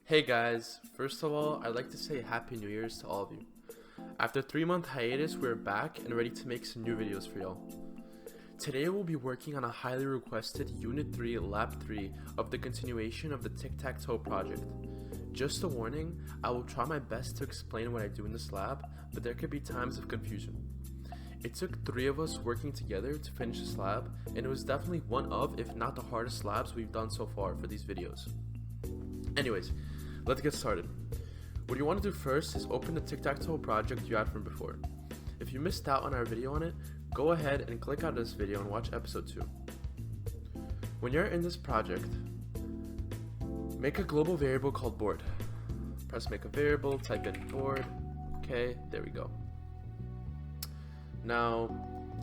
Hey guys, first of all, I'd like to say Happy New Year's to all of you. After a 3-month hiatus, we're back and ready to make some new videos for y'all. Today we'll be working on a highly requested Unit 3 Lab 3 of the continuation of the Tic Tac Toe project. Just a warning, I will try my best to explain what I do in this lab, but there could be times of confusion. It took 3 of us working together to finish this lab, and it was definitely one of, if not the hardest labs we've done so far for these videos. Anyways, let's get started. What you want to do first is open the Tic Tac Toe project you had from before. If you missed out on our video on it, go ahead and click out of this video and watch episode 2. When you're in this project, make a global variable called board. Press make a variable, type in board. Okay, there we go. Now,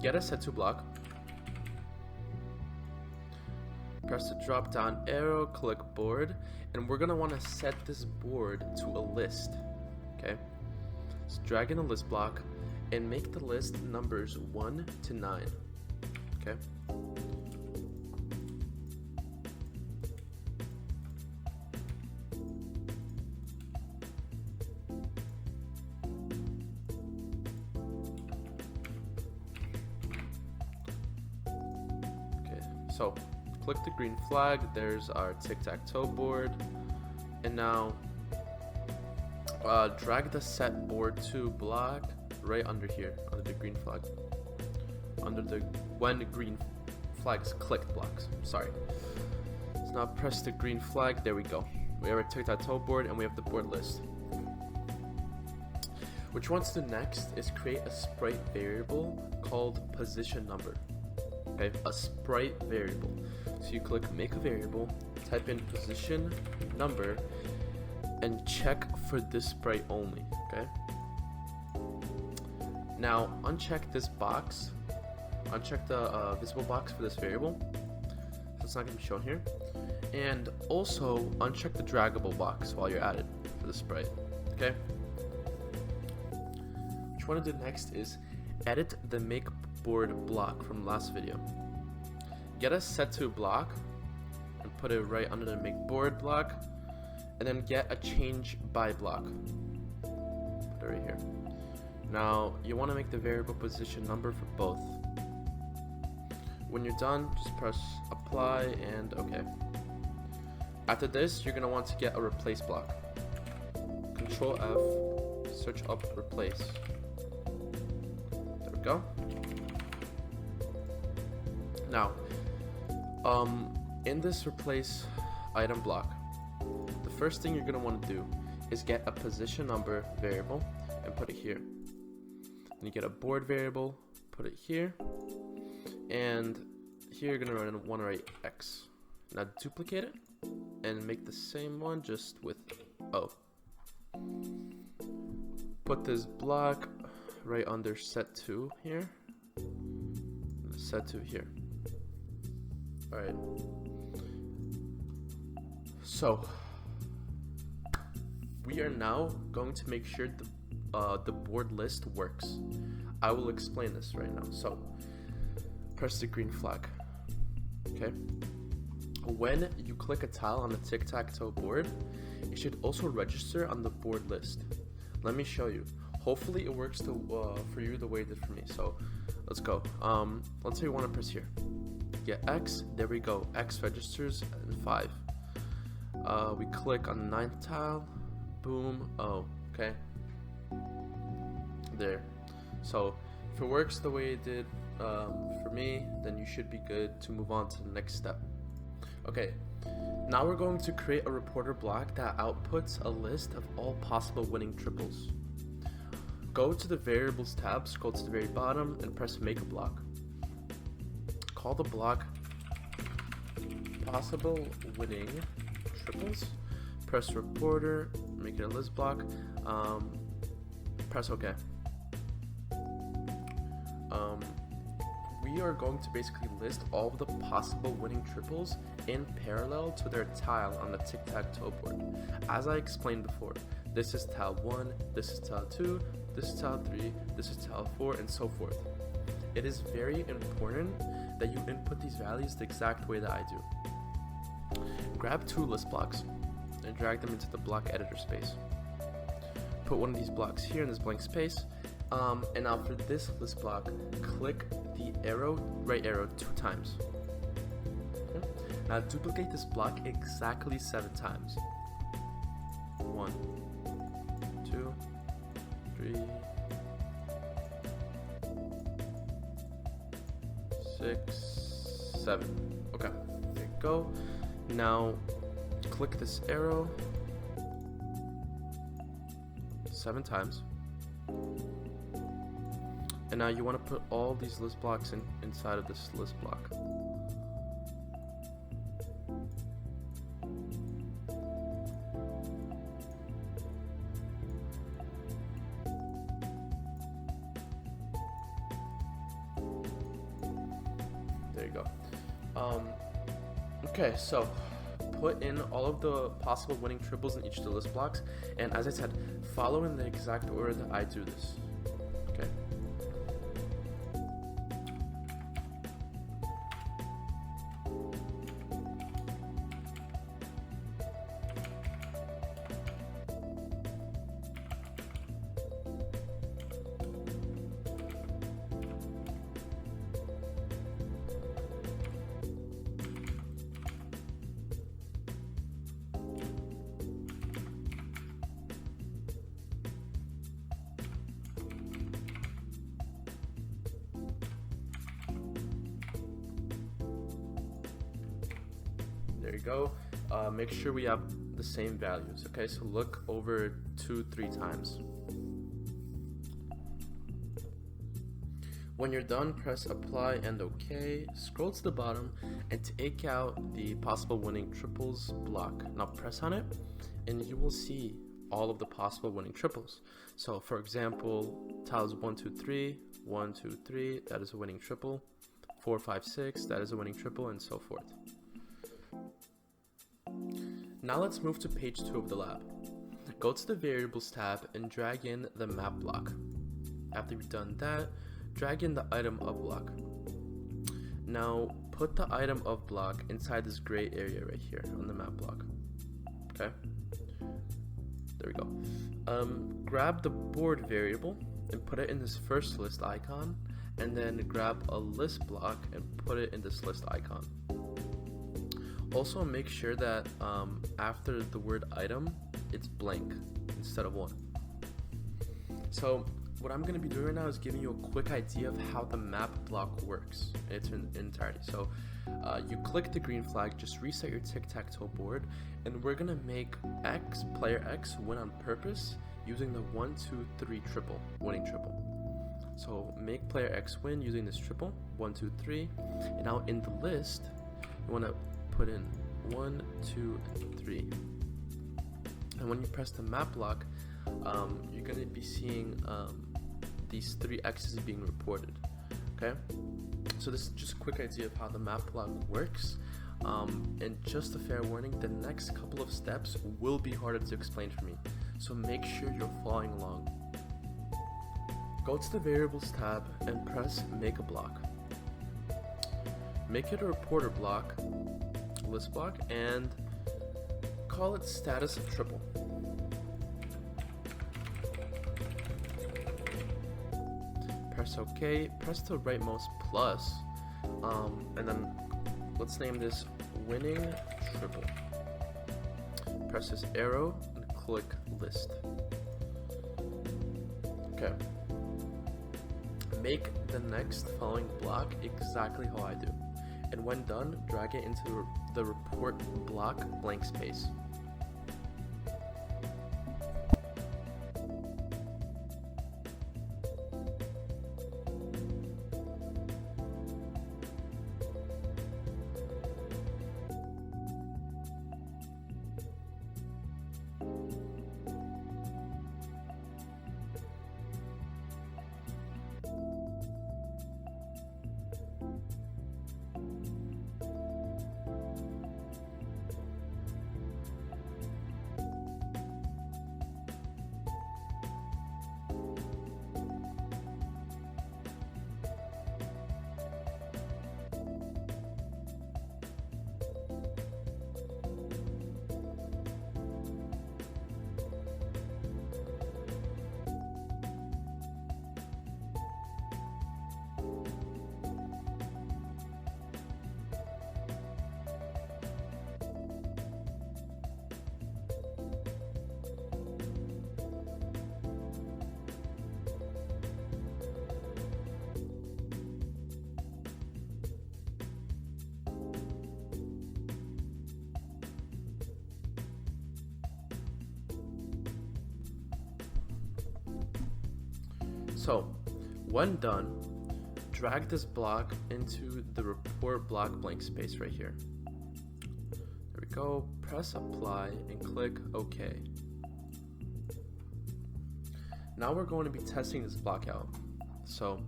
get a set to block. Press the drop down arrow, click board, and we're gonna want to set this board to a list. Okay, so drag in a list block and make the list numbers 1 to 9. Okay, so click the green flag, there's our tic-tac-toe board, and now drag the set board to block right under here, under the green flag, under the when the green flag is clicked blocks, sorry. So now press the green flag, there we go. We have our tic-tac-toe board and we have the board list. What you want to do next is create a sprite variable called position number. Okay, a sprite variable. So you click make a variable, type in position number, and check for this sprite only. Okay. Now uncheck this box, uncheck the visible box for this variable, so it's not going to be shown here, and also uncheck the draggable box while you're at it for the sprite. Okay. What you want to do next is edit the make board block from last video. Get a set to block and put it right under the make board block, and then get a change by block. Put it right here. Now you want to make the variable position number for both. When you're done, just press apply and okay. After this, you're gonna want to get a replace block. Control F, search up replace. There we go. Now, in this replace item block, the first thing you're going to want to do is get a position number variable and put it here. Then you get a board variable, put it here, and here you're going to want to write X. Now duplicate it and make the same one just with O. Put this block right under set 2 here, set 2 here. Alright, so we are now going to make sure the board list works. I will explain this right now. So press the green flag. Okay, when you click a tile on the tic-tac-toe board, it should also register on the board list. Let me show you. Hopefully it works for you the way it did for me. So let's go. Let's say you want to press here. Get X, there we go. X registers in 5. We click on the 9th tile, boom, O, okay? There. So if it works the way it did for me, then you should be good to move on to the next step. Okay, now we're going to create a reporter block that outputs a list of all possible winning triples. Go to the variables tab, scroll to the very bottom, and press make a block. Call the block possible winning triples. Press reporter, make it a list block, press OK. We are going to basically list all of the possible winning triples in parallel to their tile on the tic-tac-toe board. As I explained before, this is tile 1, this is tile 2, this is tile 3, this is tile 4, and so forth. It is very important that you input these values the exact way that I do. Grab 2 list blocks and drag them into the block editor space. Put one of these blocks here in this blank space, and now for this list block, click the right arrow 2 times. Okay. Now duplicate this block exactly 7 times. 1, 2, 3, 6, 7. Okay, there you go. Now click this arrow 7 times. And now you want to put all these list blocks inside of this list block. There you go. Okay, so put in all of the possible winning triples in each of the list blocks, and as I said, follow in the exact order that I do this. Okay. There you go. Make sure we have the same values. Okay, so look over 2-3 times. When you're done, press apply and OK. Scroll to the bottom and take out the possible winning triples block. Now press on it and you will see all of the possible winning triples. So for example, tiles 1, 2, 3, 1, 2, 3, that is a winning triple. 4, 5, 6, that is a winning triple, and so forth. Now let's move to page 2 of the lab. Go to the variables tab and drag in the map block. After you've done that, drag in the item of block. Now put the item of block inside this gray area right here on the map block. Okay, there we go. Grab the board variable and put it in this first list icon, and then grab a list block and put it in this list icon. Also make sure that after the word item, it's blank instead of 1. So what I'm going to be doing right now is giving you a quick idea of how the map block works in its entirety. So you click the green flag, just reset your Tic Tac Toe board, and we're going to make player X win on purpose using the 1, 2, 3 triple, winning triple. So make player X win using this triple, 1, 2, 3, and now in the list, you want to put in 1, 2, and 3. And when you press the map block, you're going to be seeing these 3 X's being reported. Okay, so this is just a quick idea of how the map block works. And just a fair warning, the next couple of steps will be harder to explain for me, so make sure you're following along. Go to the variables tab and press make a block. Make it a reporter block, list block, and call it status of triple. Press OK, press the rightmost plus, and then let's name this winning triple. Press this arrow and click list. Okay. Make the next following block exactly how I do, and when done, drag it into the report block blank space. So when done, drag this block into the report block blank space right here. There we go. Press apply and click OK. Now we're going to be testing this block out. So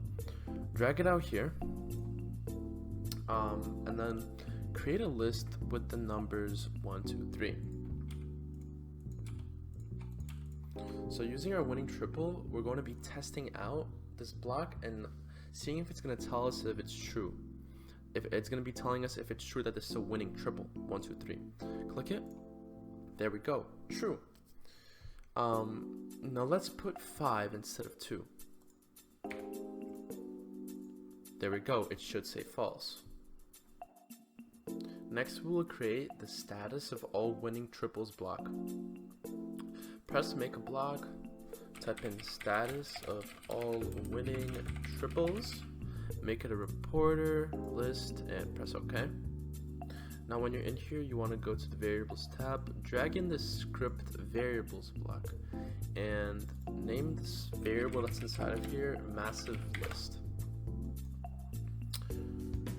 drag it out here, and then create a list with the numbers 1, 2, 3. So using our winning triple, we're going to be testing out this block and seeing if it's going to tell us if it's true. If it's going to be telling us if it's true that this is a winning triple. 1, 2, 3. Click it. There we go. True. Now let's put 5 instead of 2. There we go. It should say false. Next, we will create the status of all winning triples block. Press make a block, type in status of all winning triples, make it a reporter list, and press OK. Now when you're in here, you want to go to the variables tab, drag in the script variables block, and name this variable that's inside of here massive list.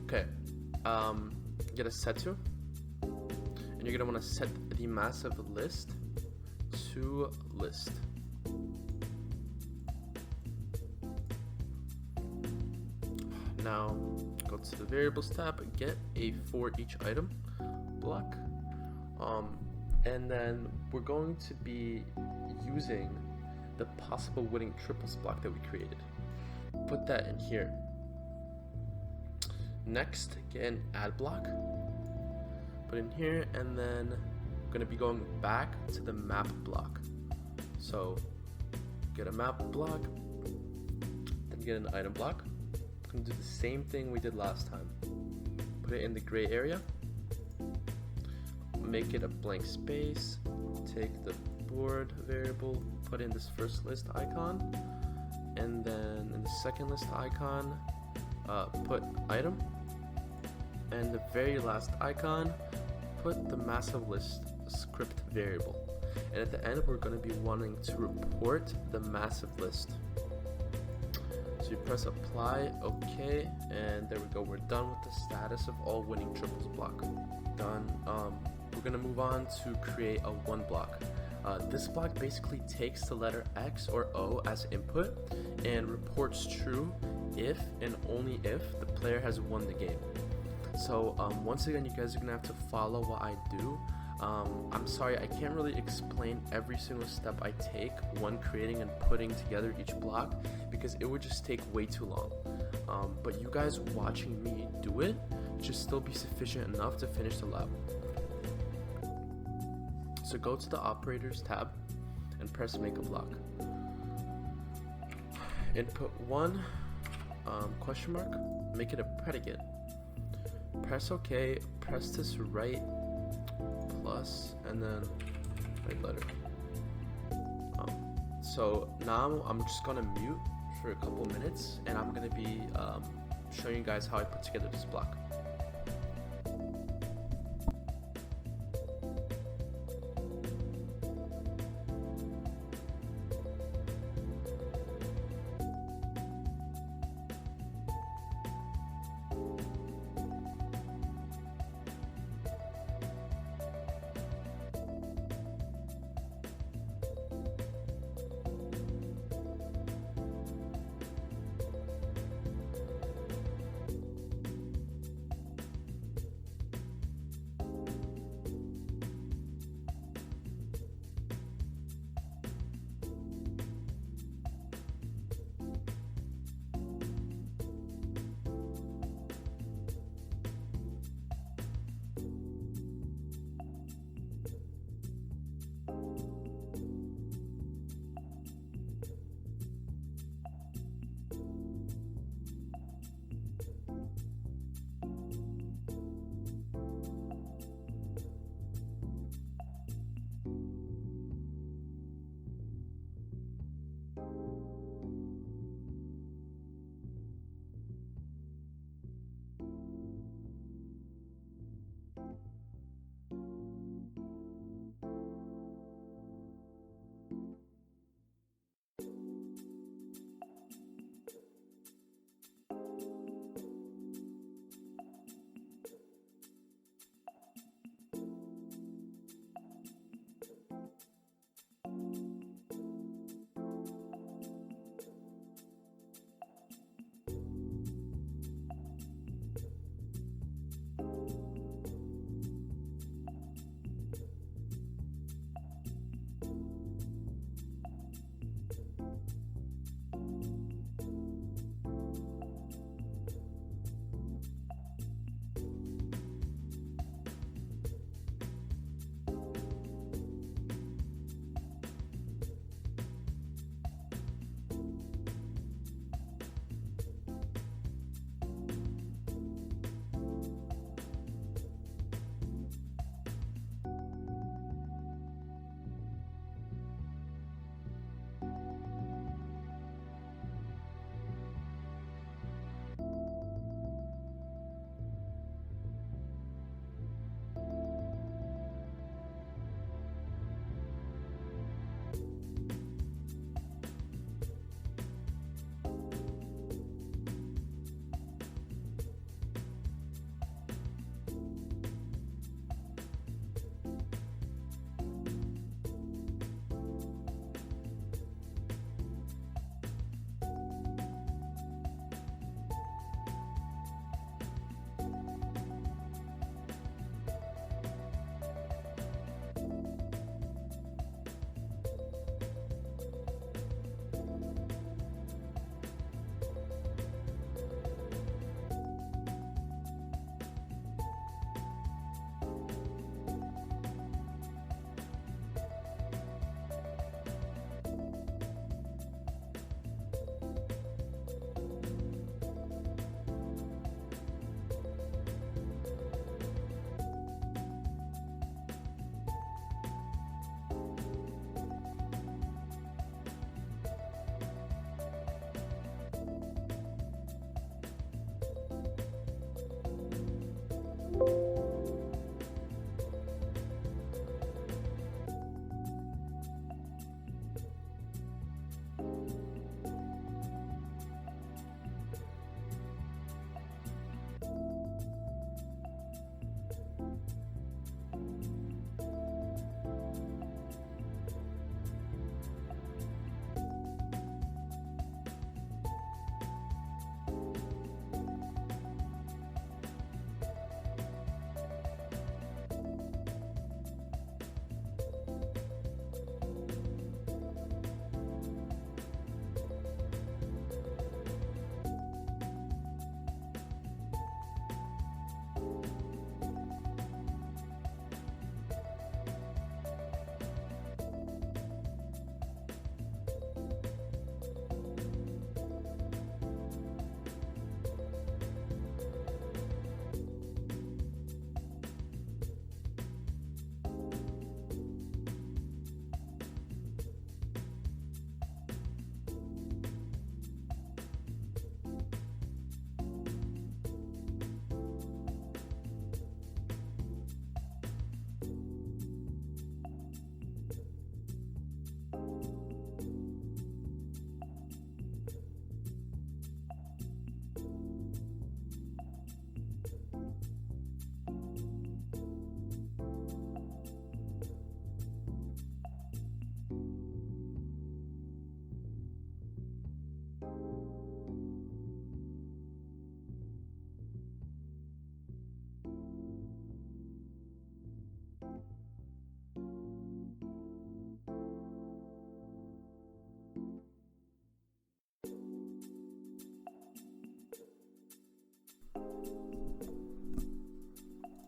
Okay, get a set to, and you're gonna want to set the massive list to list. Now go to the variables tab, get a for each item block, and then we're going to be using the possible winning triples block that we created. Put that in here. Next, get an add block, put in here, and then we're going to be going back to the map block. So get a map block, then get an item block. We're going to do the same thing we did last time. Put it in the gray area, make it a blank space, take the board variable, put in this first list icon, and then in the second list icon, put item, and the very last icon, put the massive list script variable. And at the end, we're going to be wanting to report the massive list. So you press apply, OK, and there we go. We're done with the status of all winning triples block. Done. We're going to move on to create a one block. This block basically takes the letter X or O as input and reports true if and only if the player has won the game. So once again, you guys are gonna have to follow what I do. I'm sorry, I can't really explain every single step I take when creating and putting together each block because it would just take way too long. But you guys watching me do it should still be sufficient enough to finish the lab. So go to the operators tab and press make a block. Input 1 question mark, make it a predicate. Press OK, press this right plus, and then right letter. So now I'm just gonna mute for a couple minutes, and I'm gonna be showing you guys how I put together this block.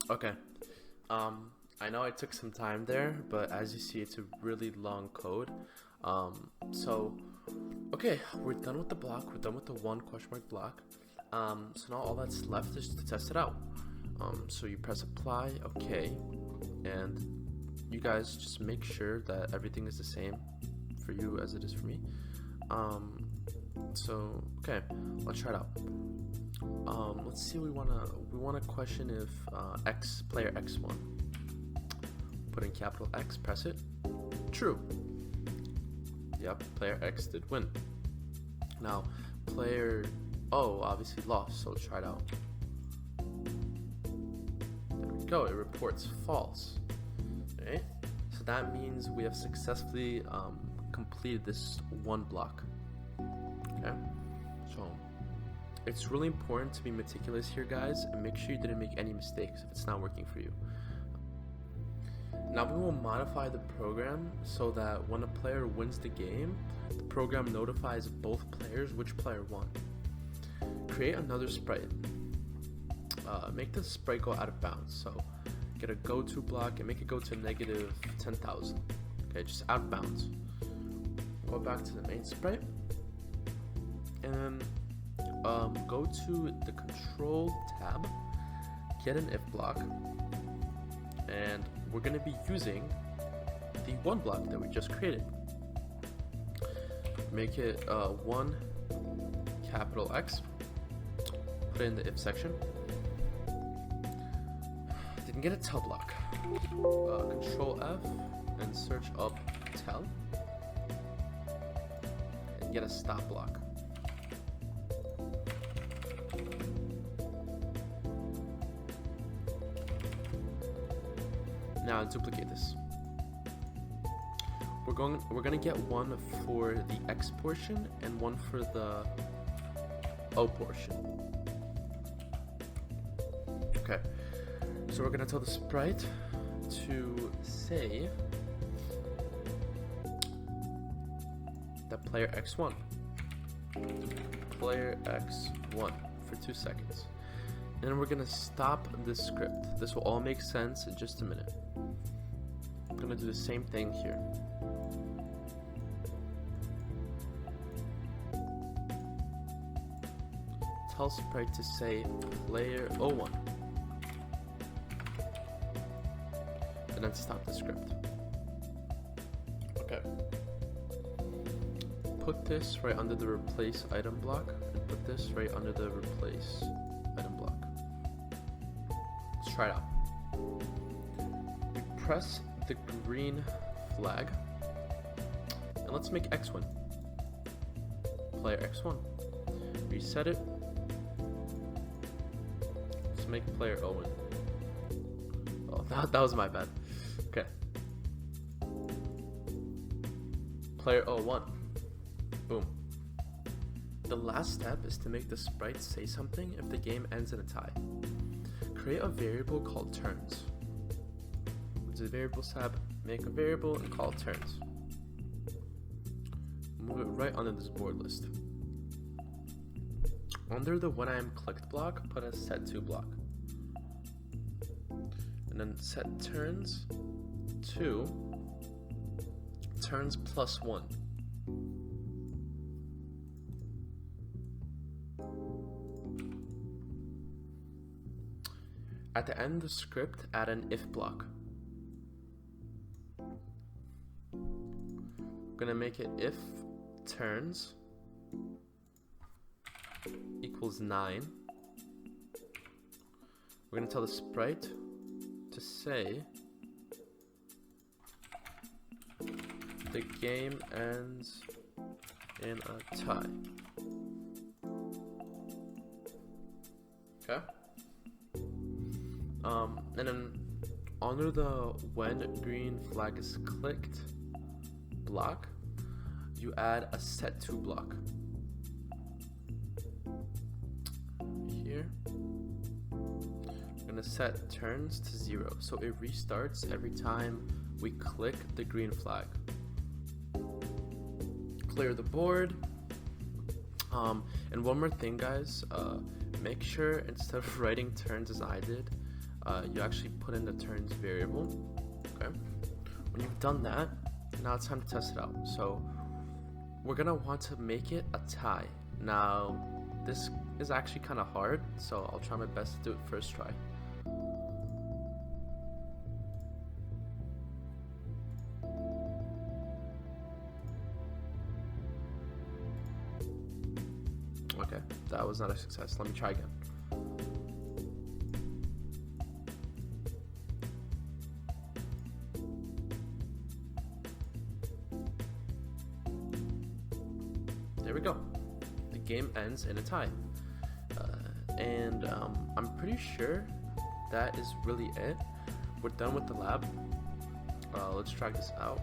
Okay. I know I took some time there, but as you see, it's a really long code. Okay, we're done with the block. We're done with the one question mark block. So now all that's left is to test it out. So you press apply, okay, and you guys just make sure that everything is the same for you as it is for me. Okay, let's try it out. Let's see. We wanna question if player X won. Put in capital X, press it. True. Yep, player X did win. Now, player O obviously lost, so let's try it out. There we go, it reports false. Okay, so that means we have successfully completed this one block. Okay, so it's really important to be meticulous here, guys, and make sure you didn't make any mistakes if it's not working for you. Now we will modify the program so that when a player wins the game, the program notifies both players which player won. Create another sprite. Make the sprite go out of bounds. So get a go-to block and make it go to negative 10,000. Okay, just out of bounds. Go back to the main sprite and then go to the control tab, get an if block, and we're going to be using the one block that we just created. Make it 1 capital X, put it in the if section. Didn't get a tell block. Control F and search up tell and get a stop block. Now duplicate this. We're gonna get one for the X portion and one for the O portion. Okay, so we're gonna tell the sprite to say that player X won. Player X won for 2 seconds. And then we're gonna stop this script. This will all make sense in just a minute. I'm gonna do the same thing here. Tell Sprite to say player 01. And then stop the script. Okay. Put this right under the replace item block, and put this right under the replace item block. Let's try it out. We press the green flag, and let's make X win. Player X1. Reset it. Let's make player O win. Oh, that was my bad. Okay. Player O1. Boom. The last step is to make the sprite say something if the game ends in a tie. Create a variable called turns. To the variables tab, make a variable and call it turns. Move it right under this board list. Under the when I am clicked block, put a set to block. And then set turns to turns plus 1. At the end of the script, add an if block. I'm gonna make it if turns equals 9. We're gonna tell the sprite to say the game ends in a tie. Okay. And then under the when green flag is clicked block, you add a set to block. Here, I'm gonna set turns to 0, so it restarts every time we click the green flag. Clear the board. And one more thing, guys, make sure instead of writing turns as I did, you actually put in the turns variable. Okay. When you've done that, now it's time to test it out. So we're gonna want to make it a tie. Now this is actually kind of hard, so I'll try my best to do it first try. Okay, that was not a success. Let me try again. There we go. The game ends in a tie. I'm pretty sure that is really it. We're done with the lab. Let's try this out.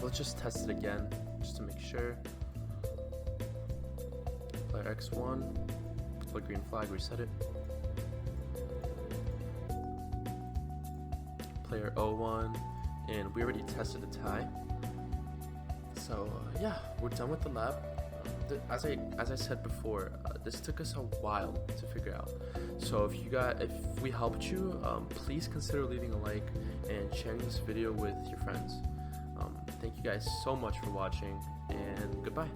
Let's just test it again, just to make sure. Player X1, click green flag, reset it. Player O1, and we already tested the tie. So yeah, we're done with the lab. As I said before, this took us a while to figure out. So if we helped you, please consider leaving a like and sharing this video with your friends. Thank you guys so much for watching, and goodbye.